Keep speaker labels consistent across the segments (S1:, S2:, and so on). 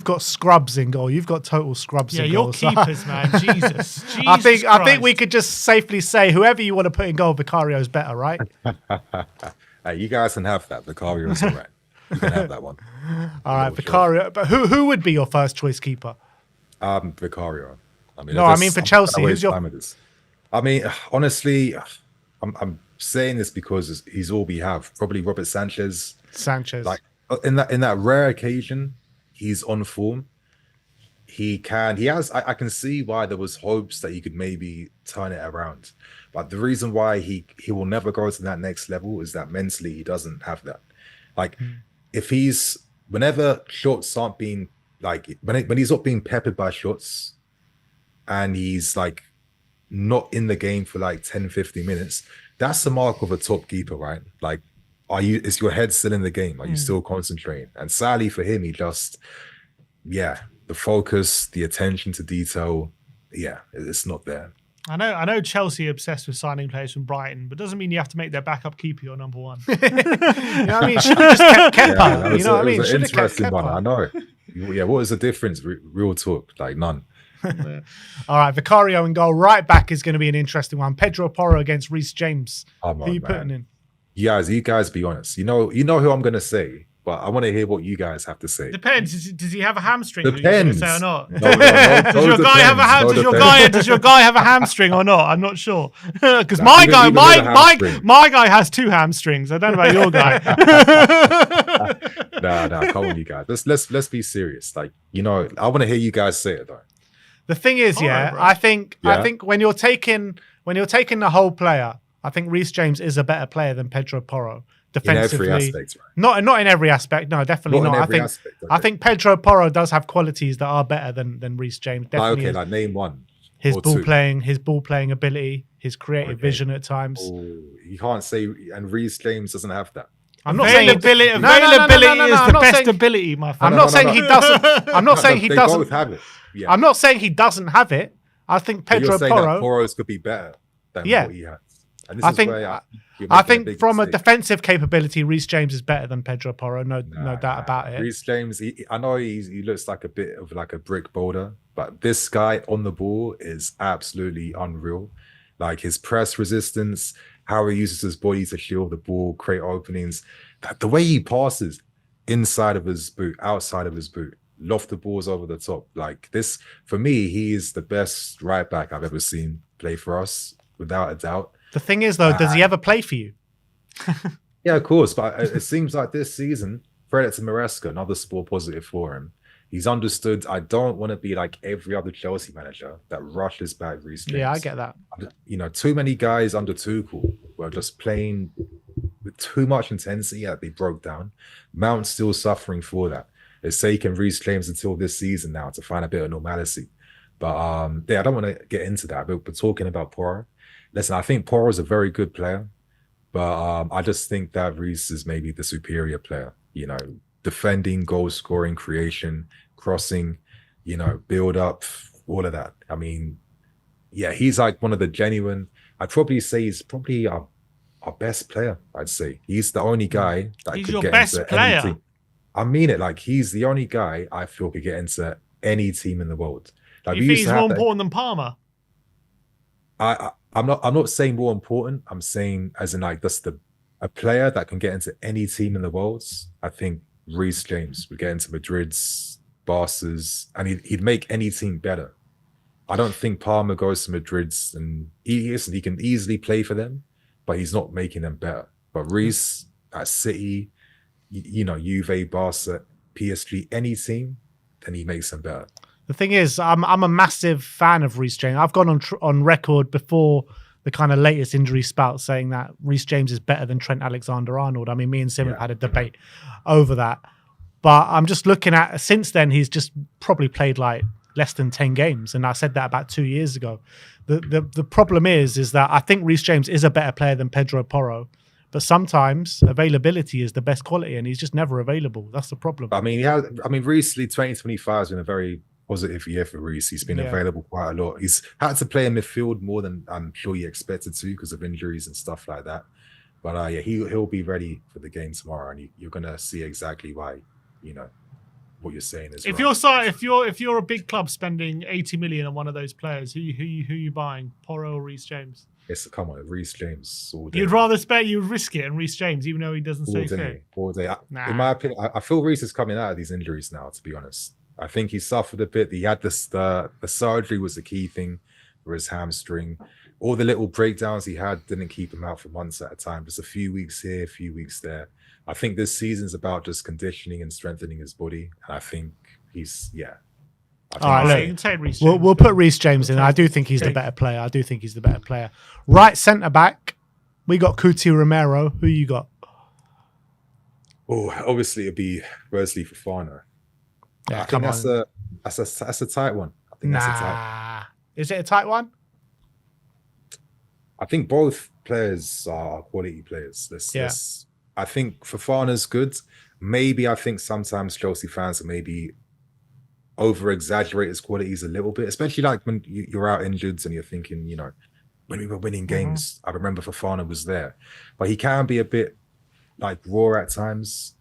S1: got scrubs in goal. You've got total scrubs in goal.
S2: Yeah, your keepers, man. Jesus.
S1: I think we could just safely say whoever you want to put in goal, Vicario's better, right?
S3: Hey, you guys can have that. Vicario's all right. You can have that one.
S1: All right, Vicario. But who would be your first choice keeper?
S3: Vicario. I mean,
S1: I mean for Chelsea. Who's your?
S3: I mean, honestly, I'm saying this because he's all we have. Probably Robert Sanchez. Like in that rare occasion, he's on form. I can see why there was hopes that he could maybe turn it around. But the reason why he will never go to that next level is that mentally he doesn't have that. Like whenever shots aren't being like when he's not being peppered by shots and he's like not in the game for like 10-15 minutes, that's the mark of a top keeper, right? Like, is your head still in the game? Are you still concentrating? And sadly for him, the focus, the attention to detail, it's not there.
S2: I know Chelsea are obsessed with signing players from Brighton, but doesn't mean you have to make their backup keeper your number one.
S1: You know what I mean? Should have just kept Kepa. You know what I mean?
S3: Should have kept Kepa. I know. Yeah, what is the difference? Real talk, like none.
S1: All right, Vicario in goal. Right back is going to be an interesting one. Pedro Porro against Reece James. Who are you putting in?
S3: You guys be honest. You know who I'm going to say, but I want to hear what you guys have to say.
S2: Depends. Does he have a hamstring?
S3: Depends.
S2: Say or not?
S3: No,
S2: does your guy have a hamstring or not? I'm not sure. Because my guy has 2 hamstrings. I don't know about your guy.
S3: Nah, come on, you guys. Let's be serious. Like, I want to hear you guys say it though.
S1: The thing is, I think when you're taking the whole player, I think Reece James is a better player than Pedro Porro defensively.
S3: In every aspect,
S1: Not
S3: right?
S1: in every aspect. No, definitely not. I think Pedro Porro does have qualities that are better than Reece James. Definitely.
S3: Like name one.
S1: His ball playing ability, his creative vision at times.
S3: You can't say, and Reece James doesn't have that.
S2: I'm not saying availability is the best ability, my friend.
S1: I'm not saying he doesn't. I'm not saying he doesn't.
S3: They both have it. Yeah.
S1: I'm not saying he doesn't have it. I think Pedro Porro.
S3: Porro's could be better than what he has. And
S1: I think from a defensive capability, Reece James is better than Pedro Porro. No doubt about it.
S3: Reece James, I know he looks like a bit of like a brick boulder, but this guy on the ball is absolutely unreal. Like his press resistance, how he uses his body to shield the ball, create openings, the way he passes inside of his boot, outside of his boot, loft the balls over the top. Like this, for me, he is the best right back I've ever seen play for us, without a doubt.
S1: The thing is, though, does he ever play for you?
S3: Yeah, of course. But it seems like this season, credit to Maresca, another sport positive for him. He's understood, I don't want to be like every other Chelsea manager that rushes back Reece James.
S1: Yeah, I get that.
S3: Too many guys under Tuchel were just playing with too much intensity that they broke down. Mount's still suffering for that. It's taken Reece James until this season now to find a bit of normality. But I don't want to get into that. But we're talking about Porro. Listen, I think Porro is a very good player, but I just think that Reece is maybe the superior player. Defending, goal scoring, creation, crossing, build up, all of that. I mean, he's like one of the genuine. I'd probably say he's probably our best player. I'd say he's the only guy that
S2: he's
S3: could
S2: your
S3: get
S2: best
S3: into
S2: player.
S3: any team. I mean it. Like he's the only guy I feel could get into any team in the world. Like
S2: you think he's more important than Palmer?
S3: I'm not saying more important. I'm saying as in like that's a player that can get into any team in the world. I think Reece James would get into Madrid's, Barca's, and he'd make any team better. I don't think Palmer goes to Madrid's and he can easily play for them, but he's not making them better. But Reece at City, Juve, Barca, PSG, any team, then he makes them better.
S1: The thing is, I'm a massive fan of Reece James. I've gone on record before the kind of latest injury spout saying that Reece James is better than Trent Alexander-Arnold. I mean, me and Sim have had a debate over that. But I'm just looking at, since then, he's just probably played like less than 10 games. And I said that about 2 years ago. The problem is that I think Reece James is a better player than Pedro Porro. But sometimes availability is the best quality and he's just never available. That's the problem.
S3: I mean, recently 2025 has been a very positive year for Reece. He's been available quite a lot. He's had to play in midfield more than I'm sure he expected to because of injuries and stuff like that. But he'll be ready for the game tomorrow, and you're gonna see exactly why what you're saying is
S2: if
S3: right.
S2: if you're a big club spending 80 million on one of those players, who you buying? Porro or Reece James?
S3: Come on, Reece James all day.
S2: You'd risk it on Reece James, even though he doesn't stay fit.
S3: All day.
S2: Nah.
S3: In my opinion, I feel Reece is coming out of these injuries now, to be honest. I think he suffered a bit. He had the surgery was the key thing for his hamstring. All the little breakdowns he had didn't keep him out for months at a time. Just a few weeks here, a few weeks there. I think this season's about just conditioning and strengthening his body. And I think he's,
S1: All right, we'll put Reece James in. I do think he's the better player. Right centre back, we got Cuti Romero. Who you got?
S3: Oh, obviously it'd be Wesley Fofana.
S1: Yeah,
S3: that's a tight one. I think that's a tight.
S1: Is it a tight one?
S3: I think both players are quality players. I think Fofana's good. Maybe I think sometimes Chelsea fans are maybe over-exaggerate his qualities a little bit, especially like when you're out injured and you're thinking, when we were winning games, I remember Fofana was there. But he can be a bit like raw at times.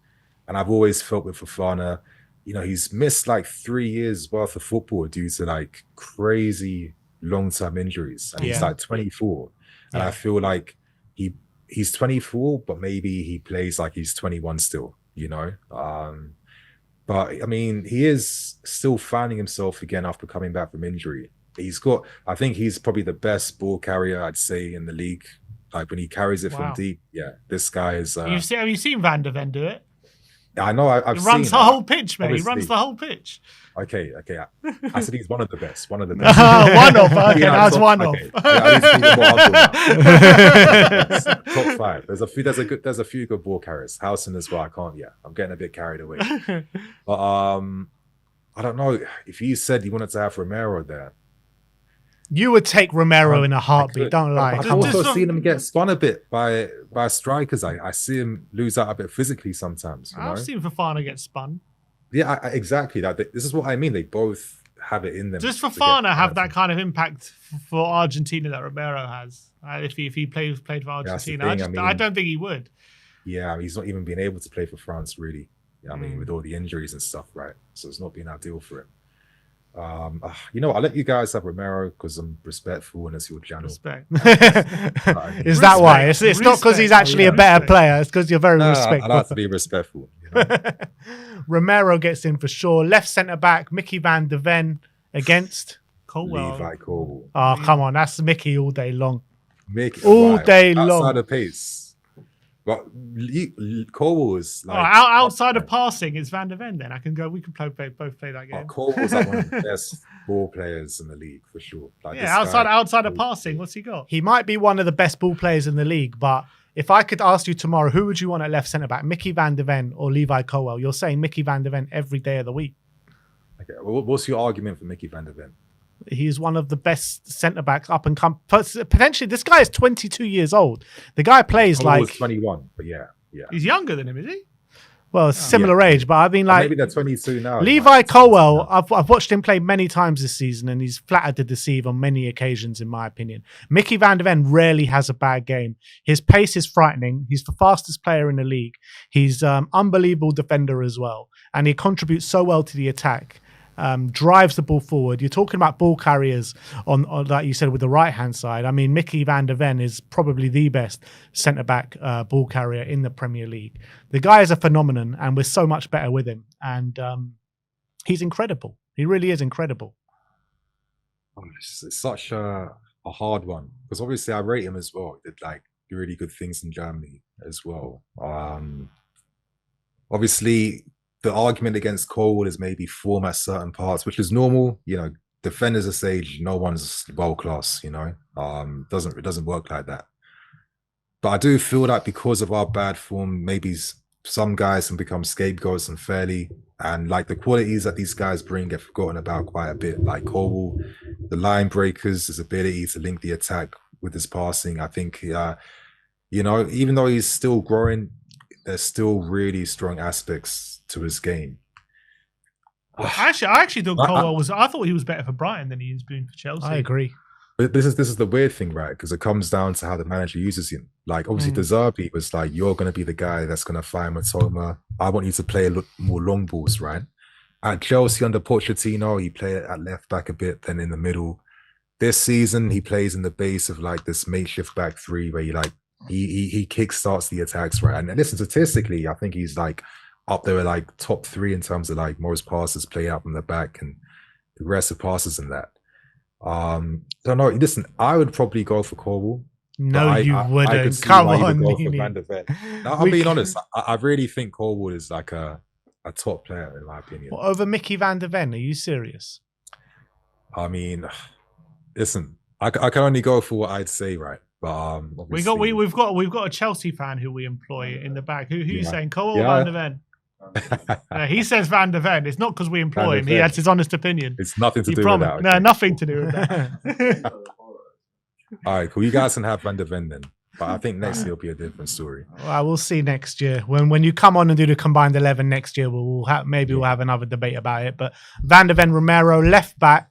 S3: And I've always felt with Fofana, he's missed like 3 years worth of football due to like crazy long-term injuries. And he's like 24. And I feel like he's 24, but maybe he plays like he's 21 still, But I mean, he is still finding himself again after coming back from injury. I think he's probably the best ball carrier, I'd say, in the league. Like when he carries it from deep, this guy is.
S2: Have you seen Van de Ven do it?
S3: I know. He
S2: runs the whole pitch, mate. He runs the whole pitch.
S3: Okay. I said he's one of the best. One of the
S2: best. One of. Okay, that's one of.
S3: Top 5. There's a few good ball carriers. Howson as well. I'm getting a bit carried away. But I don't know if you said you wanted to have Romero there.
S1: You would take Romero in a heartbeat. Don't lie.
S3: I've also seen him get spun a bit by strikers. I see him lose out a bit physically sometimes.
S2: I've seen Fofana get spun.
S3: Yeah, exactly. This is what I mean. They both have it in them.
S2: Does Fofana have that kind of impact for Argentina that Romero has? If he played for Argentina, I don't think he would.
S3: Yeah, he's not even been able to play for France, really. I mean, with all the injuries and stuff, right? So it's not been ideal for him. I'll let you guys have Romero because I'm respectful and it's your channel.
S1: Respect. Is that why? It's not because he's actually a better player. It's because you're very respectful.
S3: I like to be respectful.
S1: Romero gets in for sure. Left centre back, Mickey Van de Ven against
S2: Colwell.
S3: Levi Colwell.
S1: Oh, come on. That's Mickey all day long.
S3: Mickey
S1: all day long.
S3: Outside of pace. But Colwell is like
S2: outside of passing, it's Van de Ven. Then we can both play that game.
S3: Colwell's like one of the best ball players in the league for sure. Like
S2: outside of passing, what's he got?
S1: He might be one of the best ball players in the league, but if I could ask you tomorrow, who would you want at left centre back, Mickey Van de Ven or Levi Colwell? You're saying Mickey Van de Ven every day of the week.
S3: Okay, well, what's your argument for Mickey Van de Ven?
S1: He's one of the best centre backs up and come. Potentially, this guy is 22 years old. The guy plays like
S3: 21, but yeah.
S2: He's younger than him, is he?
S1: Well, similar age, but I mean, like
S3: maybe they're 22 now.
S1: Levi Colwell, I've watched him play many times this season, and he's flattered to deceive on many occasions, in my opinion. Mickey Van de Ven rarely has a bad game. His pace is frightening. He's the fastest player in the league. He's unbelievable defender as well, and he contributes so well to the attack. Drives the ball forward. You're talking about ball carriers on like you said with the right hand side. I mean, Mickey Van de Ven is probably the best centre back ball carrier in the Premier League. The guy is a phenomenon, and we're so much better with him. And he's incredible. He really is incredible.
S3: It's such a hard one because obviously I rate him as well. He did like really good things in Germany as well. Obviously. The argument against Colwell is maybe form at certain parts, which is normal. Defenders this age, no one's world class. It doesn't work like that. But I do feel that because of our bad form, maybe some guys can become scapegoats unfairly, and like the qualities that these guys bring get forgotten about quite a bit. Like Colwell, the line breakers, his ability to link the attack with his passing. I think, even though he's still growing, there's still really strong aspects to his game.
S2: I actually thought Colwell I thought he was better for Brighton than he has been for Chelsea.
S1: I agree.
S3: But this is the weird thing, right? Because it comes down to how the manager uses him. Like obviously, De Zerbi was like, "You're going to be the guy that's going to fire Matoma. I want you to play more long balls, right?" At Chelsea under Pochettino, he played at left back a bit, then in the middle. This season, he plays in the base of like this makeshift back three where he kickstarts the attacks, right? And listen, statistically, I think he's like up there like top three in terms of like most passes played out from the back and aggressive passes and that. Don't know. Listen, I would probably go for Cornwall.
S1: No, you wouldn't. Come on,
S3: go for Van de Ven. No, I'm being honest. I really think Cornwall is like a top player in my opinion.
S1: What, over Mickey Van de Ven? Are you serious?
S3: I mean, listen, I can only go for what I'd say, right? But
S2: we've got a Chelsea fan who we employ in the back. Who you saying, Cole or Van de Ven? He says Van de Ven. It's not because we employ him. He has his honest opinion.
S3: It's nothing to do with that.
S2: No, nothing to do with that.
S3: All right, cool. You guys can have Van de Ven then. But I think next year will be a different story.
S1: Well, we'll see next year. When you come on and do the combined 11 next year, we'll have another debate about it. But Van de Ven, Romero, left back.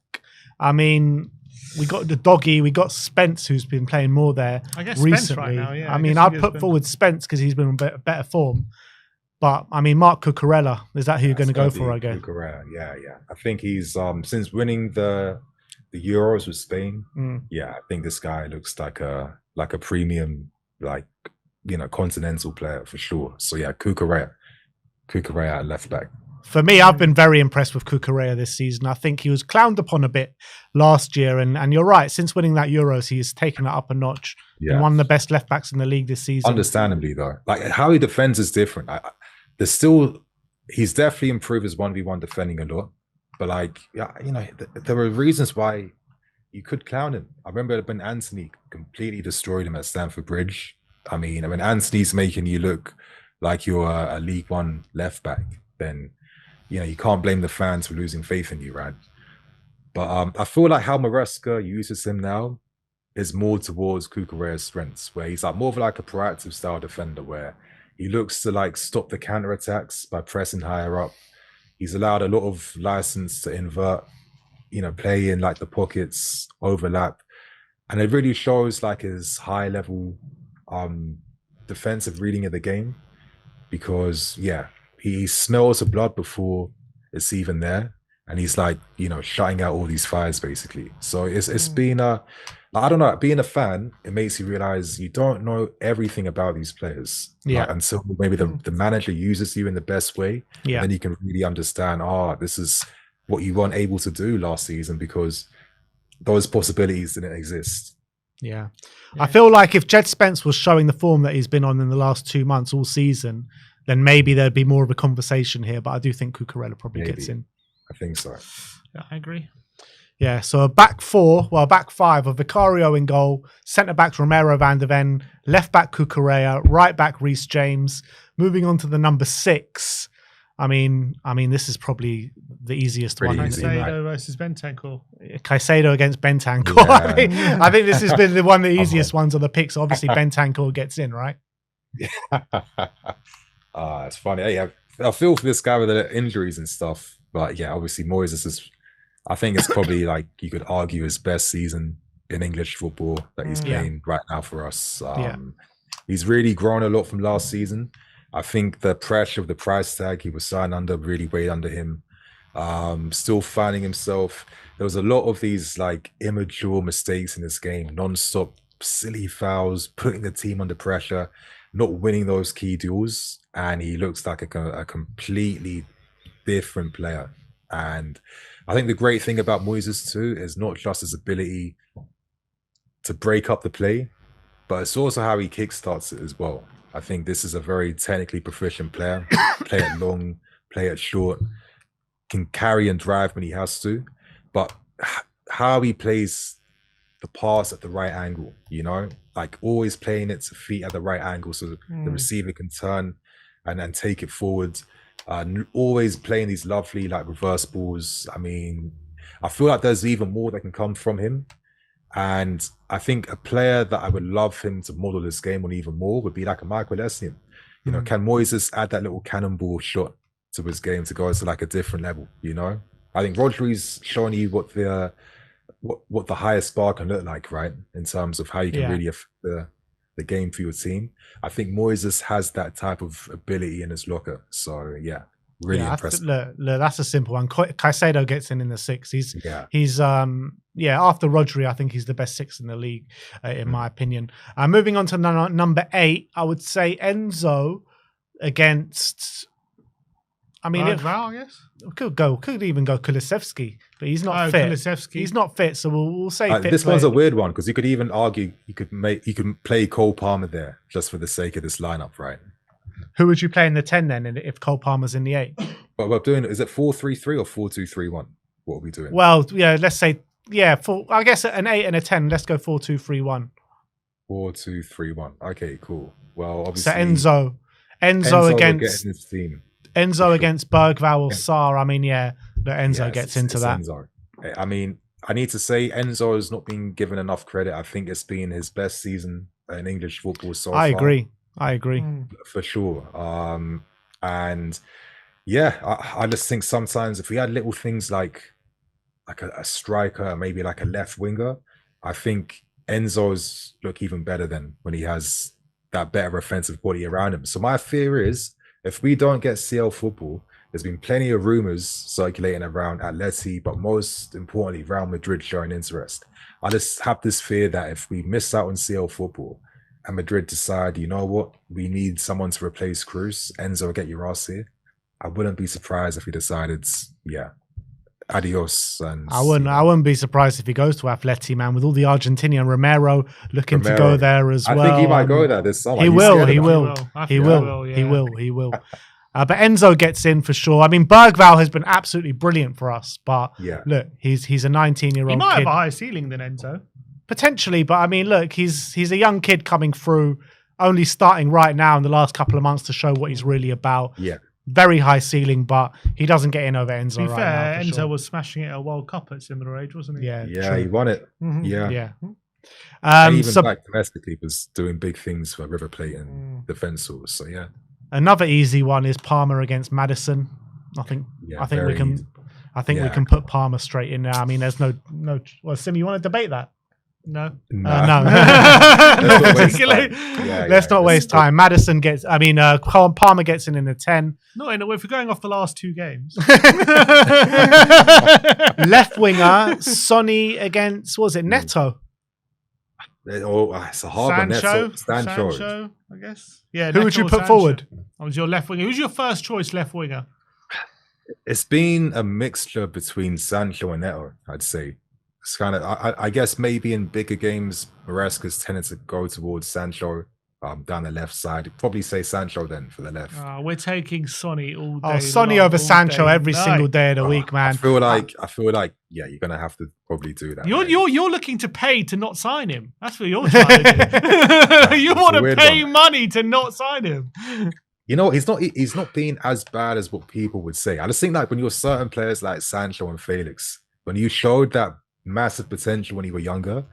S1: I mean, we got the doggy. We got Spence, who's been playing more there recently. Right now, yeah. I mean, I'd put forward Spence because he's been in better form. But I mean, Marc Cucurella, is that who you're going to go for? I guess.
S3: Cucurella, yeah. I think he's since winning the Euros with Spain. Yeah, I think this guy looks like a premium, like, you know, continental player for sure. So yeah, Cucurella at left back.
S1: For me, I've been very impressed with Cucurella this season. I think he was clowned upon a bit last year, and you're right. Since winning that Euros, he has taken it up a notch. Yeah. Been one of the best left backs in the league this season.
S3: Understandably, though, like how he defends is different. He's definitely improved his 1v1 defending a lot, but like, yeah, you know, there were reasons why you could clown him. I remember when Anthony completely destroyed him at Stamford Bridge. I mean, when Anthony's making you look like you're a League One left back, then, you know, you can't blame the fans for losing faith in you, right? But I feel like how Maresca uses him now is more towards Cucurella's strengths, where he's like more of like a proactive style defender, where he looks to like stop the counterattacks by pressing higher up. He's allowed a lot of license to invert, you know, play in like the pockets, overlap, and it really shows like his high level defensive reading of the game, because yeah, he smells the blood before it's even there, and he's like, you know, shutting out all these fires basically. So it's been I don't know, being a fan, it makes you realize you don't know everything about these players, like, until maybe the manager uses you in the best way. And then you can really understand, this is what you weren't able to do last season because those possibilities didn't exist.
S1: Yeah. I feel like if Jed Spence was showing the form that he's been on in the last 2 months all season, then maybe there'd be more of a conversation here. But I do think Cucurella probably gets in.
S3: I think so.
S2: Yeah, I agree.
S1: Yeah, so a back five of Vicario in goal, centre backs Romero, Van de Ven, left back Cucurella, right back Reece James. Moving on to the number 6. I mean, this is probably the easiest one.
S2: Caicedo versus Bentancur.
S1: Caicedo against Bentancur. Yeah. I think this has been one of the easiest ones on the picks. Obviously, Bentancur gets in, right?
S3: It's funny. Hey, I feel for this guy with the injuries and stuff, but yeah, obviously Moises is. I think it's probably like you could argue his best season in English football that he's playing right now for us. He's really grown a lot from last season. I think the pressure of the price tag he was signed under really weighed under him. Still finding himself. There was a lot of these like immature mistakes in this game, non-stop silly fouls, putting the team under pressure, not winning those key duels, and he looks like a completely different player. And I think the great thing about Moises too is not just his ability to break up the play, but it's also how he kickstarts it as well. I think this is a very technically proficient player. Play it long, play it short, can carry and drive when he has to, but how he plays the pass at the right angle, you know, like always playing it to feet at the right angle so the receiver can turn and take it forward. Always playing these lovely like reverse balls. I mean, I feel like there's even more that can come from him. And I think a player that I would love him to model this game on even more would be like a Michael Essien. You know, can Moises add that little cannonball shot to his game to go to like a different level, you know? I think Rodri's showing you what the highest bar can look like, right? In terms of how you can really affect the game for your team. I think Moises has that type of ability in his locker. So yeah, Really impressive.
S1: Look, that's a simple one. Caicedo gets in the 6. He's after Rodri, I think he's the best 6 in the league, in my opinion. Moving on to number 8, I would say Enzo against. I mean,
S2: I guess
S1: could even go Kulusevski, but he's not fit.
S2: Kulusevski.
S1: He's not fit, so we'll say fit.
S3: This one's a weird one because you could even argue you could play Cole Palmer there just for the sake of this lineup, right?
S1: Who would you play in the 10 then if Cole Palmer's in the 8?
S3: But we're doing, is it 4-3-3 or 4-2-3-1? What are we doing?
S1: Well, yeah, let's say, I guess an 8 and a 10. Let's go 4-2-3-1.
S3: 4-2-3-1. Okay, cool. Well, obviously.
S1: So Enzo against
S3: his team.
S1: Enzo against Bergvall or Sarr. I mean, Enzo gets into that.
S3: Enzo. I mean, I need to say Enzo has not been given enough credit. I think it's been his best season in English football so far.
S1: I agree.
S3: For sure. And I just think sometimes if we had little things like a striker, maybe like a left winger, I think Enzo's look even better than when he has that better offensive quality around him. So my fear is if we don't get CL football, there's been plenty of rumors circulating around Atleti, but most importantly, Real Madrid showing interest. I just have this fear that if we miss out on CL football, and Madrid decide, you know what, we need someone to replace Cruz, Enzo, get your ass here. I wouldn't be surprised if he decided, adios. And
S1: I wouldn't be surprised if he goes to Atleti, man, with all the Argentinian Romero looking to go there as well.
S3: I think he might go there this summer.
S1: He will. But Enzo gets in for sure. I mean, Bergvall has been absolutely brilliant for us, but look, he's a 19-year-old
S2: He might
S1: kid.
S2: have a higher ceiling than Enzo.
S1: Potentially, but I mean, look, he's a young kid coming through, only starting right now in the last couple of months to show what he's really about.
S3: Yeah.
S1: Very high ceiling, but he doesn't get in over Enzo.
S2: To be fair, Enzo was smashing it at a World Cup at similar age, wasn't he?
S3: Yeah, he won it.
S1: Mm-hmm.
S3: Yeah. Even back domestically was doing big things for River Plate and Defensors. So
S1: another easy one is Palmer against Maddison. I think we can. Easy. I think we can put Palmer straight in there. I mean, there's no. Well, Sim, you want to debate that? No. Let's not waste time. Maddison gets. I mean, Palmer gets in the 10.
S2: Not in. If we're going off the last 2 games.
S1: Left winger Sonny against Neto.
S3: It's a hard one.
S2: Sancho, I guess. Yeah.
S1: Who would you put forward?
S2: I was your left winger. Who's your first choice left winger?
S3: It's been a mixture between Sancho and Neto, I'd say. It's kind of, I guess maybe in bigger games, Maresca's tended to go towards Sancho down the left side. Probably say Sancho then for the left.
S2: We're taking Sonny all day.
S1: Oh, Sonny over Sancho every single day of the week, man.
S3: I feel like, you're gonna have to probably do that.
S2: You're looking to pay to not sign him. That's what you're trying to do. You want to pay money to not sign him.
S3: You know, he's not being as bad as what people would say. I just think like when you're certain players like Sancho and Felix, when you showed that massive potential when you were younger,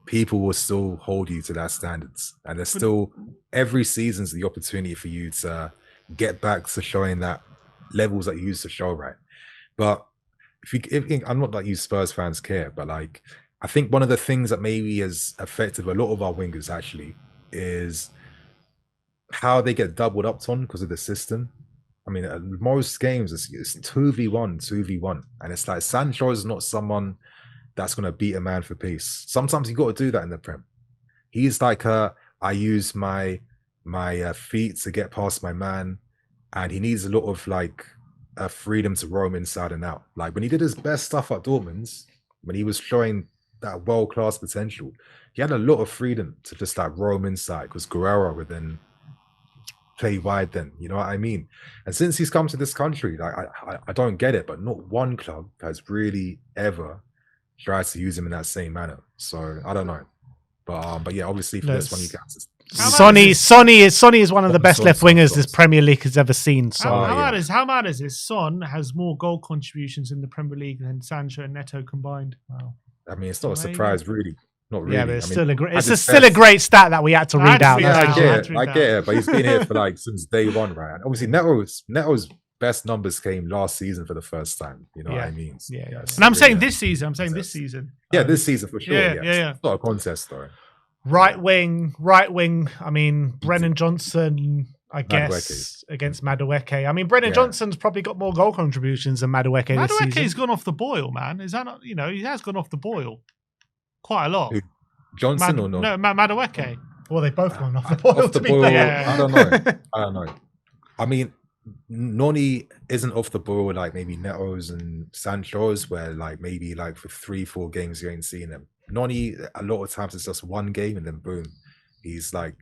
S3: people will still hold you to that standards, and there's still every season's the opportunity for you to get back to showing that levels that you used to show, right? But if I'm not like you Spurs fans care, but like I think one of the things that maybe has affected a lot of our wingers actually is how they get doubled up on because of the system. I mean, most games it's 2v1, and it's like Sancho is not someone that's going to beat a man for pace. Sometimes you got to do that in the Prem. He's like, I use my feet to get past my man, and he needs a lot of like freedom to roam inside and out. Like when he did his best stuff at Dortmund, when he was showing that world-class potential, he had a lot of freedom to just like roam inside because Guerrero would then play wide then, you know what I mean? And since he's come to this country, like I don't get it, but not one club has really ever tried to use him in that same manner. So I don't know, but yeah, obviously for this one, you guys.
S1: Sonny is one of the best left wingers this Premier League has ever seen. So
S2: how mad is this? Son has more goal contributions in the Premier League than Sancho and Neto combined. Wow.
S3: I mean, it's not a surprise, really. Not really.
S1: Yeah, but it's still a great stat that we had to read out.
S3: I get it, but he's been here for like since day one, right? And obviously, Neto's best numbers came last season for the first time. You know what I mean?
S1: Yeah.
S2: And I'm saying this season.
S3: Yeah, this season for sure.
S2: Yeah.
S3: It's not a contest, though.
S1: Right wing. I mean, Brennan Johnson. I guess, against Madueke. I mean, Brennan Johnson's probably got more goal contributions than Madueke this season.
S2: Madueke's gone off the boil, man. Is that not, he has gone off the boil quite a lot.
S3: Who, Johnson or not?
S2: No, Madueke.
S1: Well, they both gone off the boil,
S3: off the boil, I don't know. I mean, Noni isn't off the boil like maybe Neto's and Sancho's, where like maybe like for 3-4 games you ain't seen him. Noni, a lot of times it's just one game and then boom, he's like,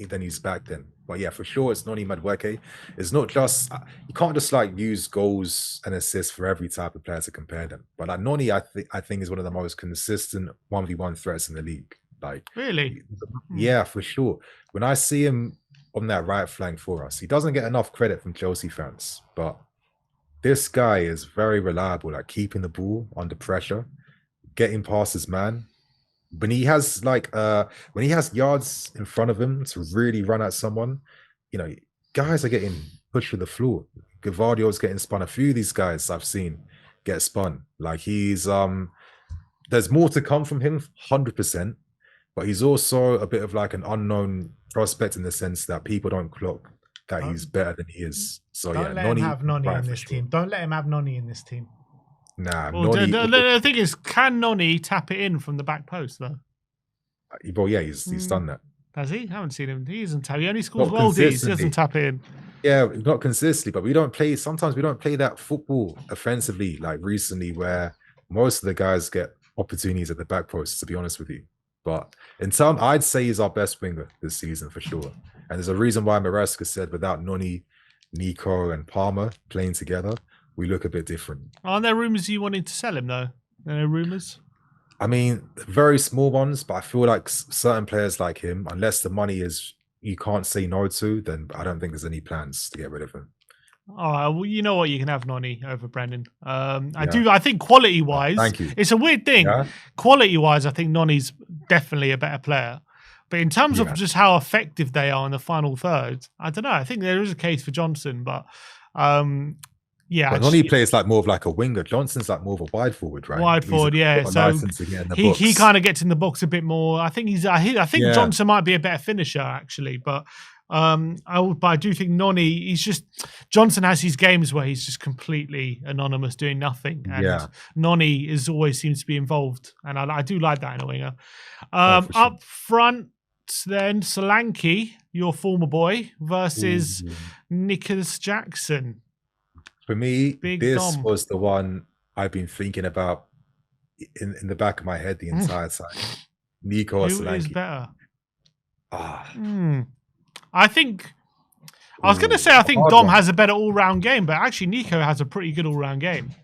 S3: then he's back then. But yeah, for sure, it's Noni Madueke. It's not just, you can't just like use goals and assists for every type of player to compare them. But like Noni, I think is one of the most consistent 1v1 threats in the league. Like,
S2: really?
S3: Yeah, for sure. When I see him on that right flank for us, he doesn't get enough credit from Chelsea fans, but this guy is very reliable, like keeping the ball under pressure, getting past his man. When he has like when he has yards in front of him to really run at someone, guys are getting pushed to the floor. Gavardio's getting spun. A few of these guys I've seen get spun. Like he's there's more to come from him, 100%. But he's also a bit of like an unknown prospect in the sense that people don't clock that he's better than he is. So
S1: don't let him have Noni in this team. Don't let him have Noni in this team.
S3: Nah,
S2: well, the thing is, can Noni tap it in from the back post though?
S3: Well, yeah, he's done that.
S2: Has he? I haven't seen him. He doesn't tap. He only scores worldies. He doesn't tap it in.
S3: Yeah, not consistently, but we don't play. Sometimes we don't play that football offensively like recently, where most of the guys get opportunities at the back post. To be honest with you, but in some, I'd say he's our best winger this season for sure. And there's a reason why Maresca said without Noni, Nico, and Palmer playing together, we look a bit different.
S2: Aren't there rumours you wanted to sell him though? Are there rumours?
S3: I mean, very small ones, but I feel like certain players like him, unless the money is you can't say no to, then I don't think there's any plans to get rid of him.
S2: Oh, well, you know what? You can have Noni over Brennan. I think quality-wise,
S3: thank you.
S2: It's a weird thing. Yeah? Quality-wise, I think Noni's definitely a better player. But in terms of just how effective they are in the final third, I don't know. I think there is a case for Johnson, but
S3: Noni plays like more of like a winger. Johnson's like more of a wide forward, right?
S2: Wide forward, yeah. So he kind of gets in the box a bit more. I think Johnson might be a better finisher actually, but I do think Noni, Johnson has his games where he's just completely anonymous, doing nothing, and Noni always seems to be involved, and I do like that in a winger. Sure. Up front, then Solanke, your former boy, versus Nicholas Jackson.
S3: For me, this was the one I've been thinking about in the back of my head the entire time. Nico or Solanke.
S2: Who is better? I think I think Dom has a better all-round game, but actually Nico has a pretty good all-round game.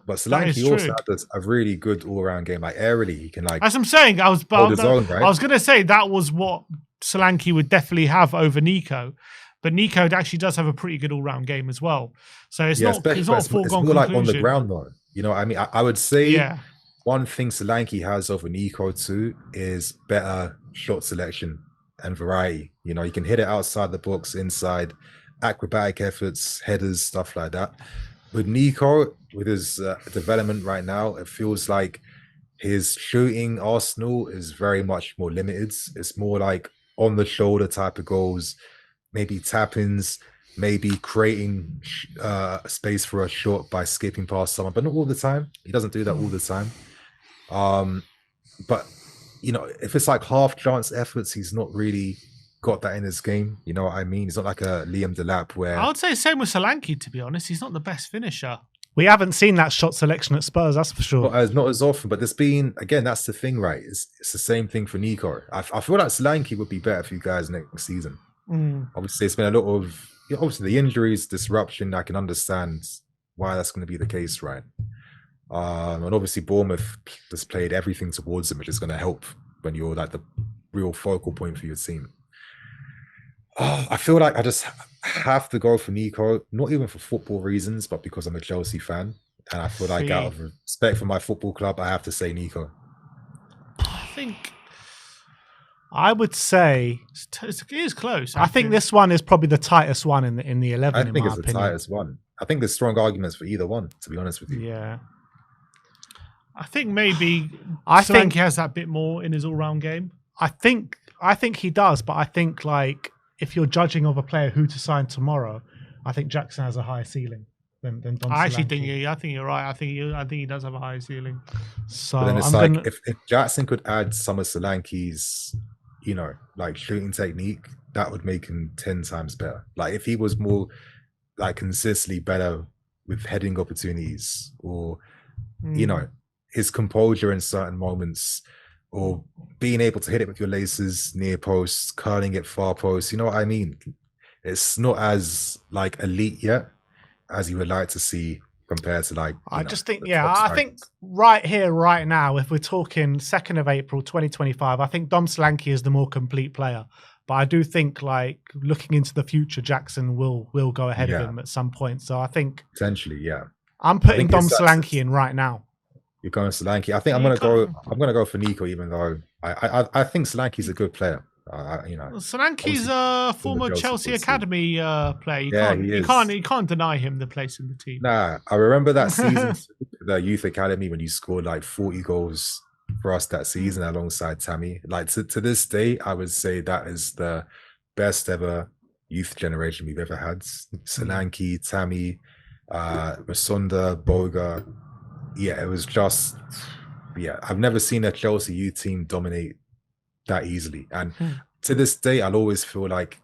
S3: But Solanke also has a really good all-round game. Like aerially, he can like.
S2: As I'm saying, I was
S3: hold his own, right?
S2: I was going to say that was what Solanke would definitely have over Nico, but Nico actually does have a pretty good all-round game as well. So it's not a foregone conclusion. It's more
S3: like on the ground though. You know what I mean? I would say one thing Solanke has over Nico too is better shot selection and variety. You know, he can hit it outside the box, inside, acrobatic efforts, headers, stuff like that. With Nico, with his development right now, it feels like his shooting arsenal is very much more limited. It's more like on the shoulder type of goals, maybe tap-ins, maybe creating space for a shot by skipping past someone, but not all the time. He doesn't do that all the time. But you know, if it's like half chance efforts, he's not really got that in his game. You know what I mean? He's not like a Liam Delap where
S2: I would say same with Solanke, to be honest. He's not the best finisher.
S1: We haven't seen that shot selection at Spurs, that's for sure.
S3: Not as often, but there's been, again, that's the thing, right? It's the same thing for Nico. I feel like Solanke would be better for you guys next season. Obviously, it's been a lot of, obviously the injuries, disruption. I can understand why that's going to be the case, right? And obviously Bournemouth has played everything towards them, which is going to help when you're like the real focal point for your team. I feel like I just have to go for Nico, not even for football reasons, but because I'm a Chelsea fan. And I feel like out of respect for my football club, I have to say Nico.
S1: I would say
S2: it is close.
S1: I think this one is probably the tightest one in the 11.
S3: I think it's the tightest one. I think there's strong arguments for either one, to be honest with you.
S2: Yeah. I think maybe Solanke has that bit more in his all-round game.
S1: I think he does, but I think like if you're judging of a player who to sign tomorrow, I think Jackson has a higher ceiling than Dom
S2: I actually
S1: Solanke.
S2: think you're right. I think he does have a higher ceiling.
S3: So but then it's if Jackson could add some of Solanke's, like shooting technique, that would make him 10 times better. Like if he was more like consistently better with heading opportunities, or his composure in certain moments, or being able to hit it with your laces near post, curling it far post, you know what I mean? It's not as like elite yet as you would like to see compared to like.
S1: I think right here, right now, if we're talking 2nd of April 2025, I think Dom Solanke is the more complete player. But I do think, like, looking into the future, Jackson will go ahead of him at some point. So I think
S3: potentially,
S1: I'm putting Dom Solanke in right now.
S3: You're going Solanke. I think I'm gonna go for Nico, even though I think Solanke's a good player.
S2: Solanke's a former Chelsea Academy player. You can't deny him the place in the team.
S3: Nah, I remember that season, the youth academy, when you scored like 40 goals for us that season alongside Tammy. Like to this day, I would say that is the best ever youth generation we've ever had. Solanke, Tammy, Masunda, Boga. Yeah, it was just, I've never seen a Chelsea youth team dominate that easily. And to this day, I'll always feel like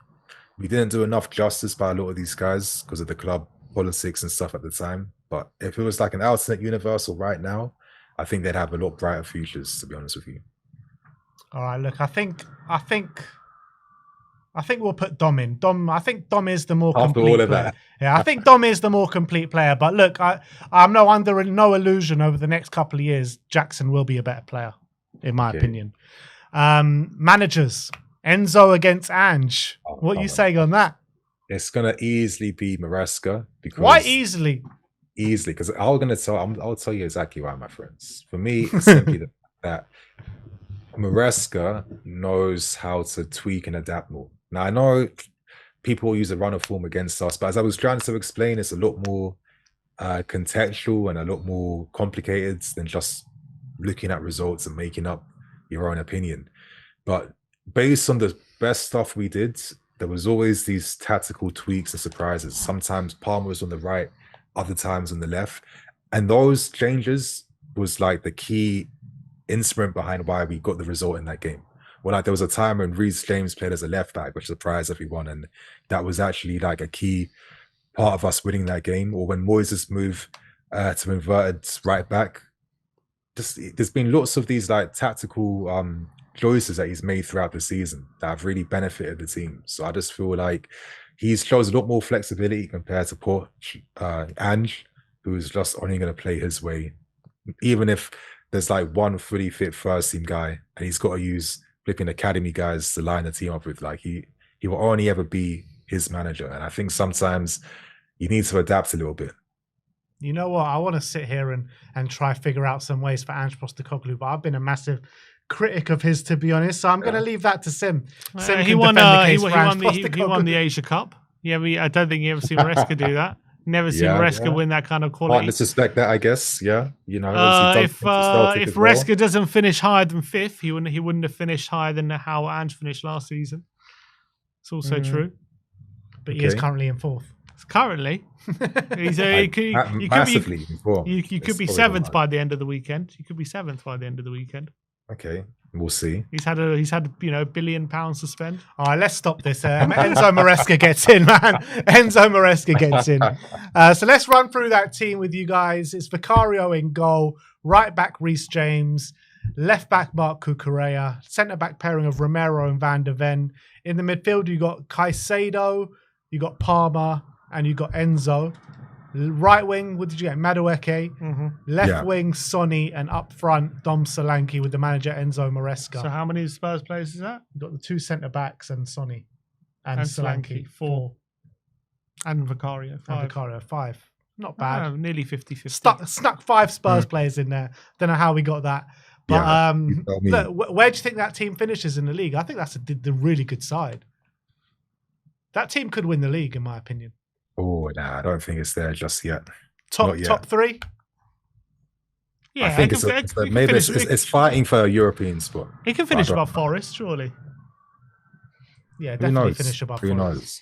S3: we didn't do enough justice by a lot of these guys because of the club politics and stuff at the time. But if it was like an alternate universe or right now, I think they'd have a lot brighter futures, to be honest with you.
S1: All right, look, I think we'll put Dom in. I think Dom is the more complete
S3: all of
S1: player.
S3: That.
S1: Yeah, I think Dom is the more complete player. But look, I'm under no illusion over the next couple of years, Jackson will be a better player, in my opinion. Managers, Enzo against Ange. What are you saying on that?
S3: It's gonna easily be Maresca. Because
S1: why easily?
S3: Easily, because I'll tell you exactly why, my friends. For me, it's simply that Maresca knows how to tweak and adapt more. Now, I know people use a runner form against us, but as I was trying to explain, it's a lot more contextual and a lot more complicated than just looking at results and making up your own opinion. But based on the best stuff we did, there was always these tactical tweaks and surprises. Sometimes Palmer was on the right, other times on the left. And those changes was like the key instrument behind why we got the result in that game. Well, like there was a time when Reece James played as a left back, which surprised everyone. And that was actually like a key part of us winning that game. Or when Moises moved to inverted right back. There's been lots of these like tactical choices that he's made throughout the season that have really benefited the team. So I just feel like he shows a lot more flexibility compared to Ange, who is just only going to play his way. Even if there's like one fully fit first team guy and he's got to use flipping academy guys to line the team up with, like he will only ever be his manager. And I think sometimes you need to adapt a little bit.
S1: You know what? I want to sit here and try figure out some ways for Ange Postecoglou, but I've been a massive critic of his, to be honest. So I'm going to leave that to Sim. Sim
S2: he won the Asia Cup. Yeah, I don't think you ever seen Maresca do that. Never seen Maresca win that kind of quality.
S3: Can't disrespect that, I guess. Yeah, you know.
S2: If Maresca doesn't finish higher than 5th, he wouldn't have finished higher than how Ange finished last season. It's also true.
S1: But he is currently in 4th.
S2: Currently, you could be 7th by the end of the weekend. You could be 7th by the end of the weekend.
S3: Okay, we'll see.
S2: He's had £1 billion to spend.
S1: All right, let's stop this. Enzo Maresca gets in, man. Enzo Maresca gets in. So let's run through that team with you guys. It's Vicario in goal, right back Reece James, left back Marc Cucurella, centre back pairing of Romero and Van der Ven. In the midfield, you got Caicedo, you got Palmer, and you got Enzo. Right wing, what did you get? Madueke. Left wing, Sonny. And up front, Dom Solanke with the manager Enzo Maresca.
S2: So how many Spurs players is that?
S1: You got the 2 centre-backs and Sonny. And Solanke.
S2: 4. And Vicario, 5.
S1: And Vicario, 5. Not bad.
S2: Nearly 50-50.
S1: Snuck 5 Spurs players in there. Don't know how we got that. But look, where do you think that team finishes in the league? I think that's the really good side. That team could win the league, in my opinion.
S3: Oh, nah, I don't think it's there just yet.
S1: Top 3?
S2: Yeah,
S3: I think it's fighting for a European spot.
S2: He can finish above Forest, surely.
S1: Yeah, definitely finish above.
S3: Who knows?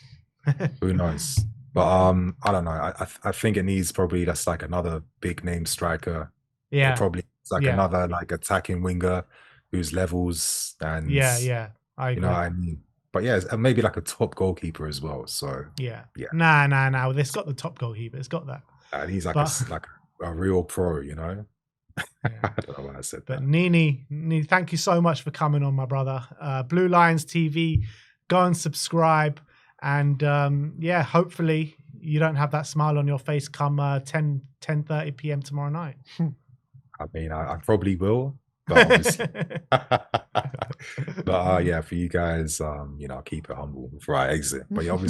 S3: Who knows? But I don't know. I think it needs probably that's like another big name striker.
S1: Yeah,
S3: it probably it's like another like attacking winger whose levels and
S1: I agree.
S3: You know what I mean? But yeah, and maybe like a top goalkeeper as well. So
S1: yeah. Nah. It's got the top goalkeeper. It's got that.
S3: And he's like a real pro, you know. Yeah. I don't know why I said that.
S1: Nini, thank you so much for coming on, my brother. Blue Lions TV, go and subscribe. And hopefully you don't have that smile on your face come 10:30 p.m. tomorrow night.
S3: I mean, I probably will, but obviously. But yeah, for you guys, you know, I'll keep it humble before I exit. But obviously.